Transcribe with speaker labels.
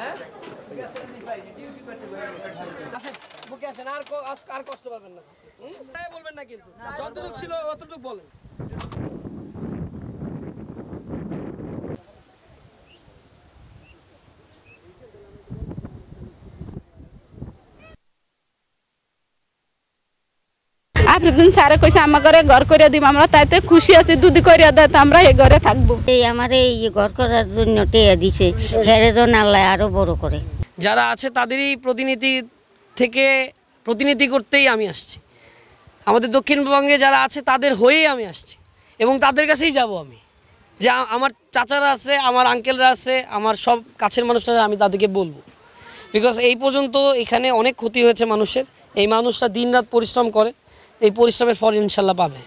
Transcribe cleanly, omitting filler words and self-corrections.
Speaker 1: হ্যাঁ আসেন বুকে আসেন, আর কষ্ট পাবেন না, তাই বলবেন না, কিন্তু যতটুকু ছিল অতটুকু বলেন।
Speaker 2: আফ্রিদিন স্যারে কইছে আমার ঘরে ঘর করে দিব, আমরা তাইতে খুশি আছি, দুদি করিয়া দেয় তো আমরা এই ঘরে থাকবো।
Speaker 3: এই আমার এই ঘর করার জন্য টেয়া দিছে, হেরে জন আল্লাহ আরো বড় করে।
Speaker 1: যারা আছে তাদেরই প্রতিনিধি করতেই আমি আসছি, আমাদের দক্ষিণবঙ্গে যারা আছে তাদের হয়েই আমি আসছি এবং তাদের কাছেই যাব আমি, যে আমার চাচারা আছে, আমার আঙ্কেলরা আছে, আমার সব কাছের মানুষরা, আমি তাদেরকে বলবো। বিকজ এই পর্যন্ত এখানে অনেক ক্ষতি হয়েছে মানুষের, এই মানুষরা দিনরাত পরিশ্রম করে, এই পরিশ্রমের ফল ইনশাল্লাহ পাবে।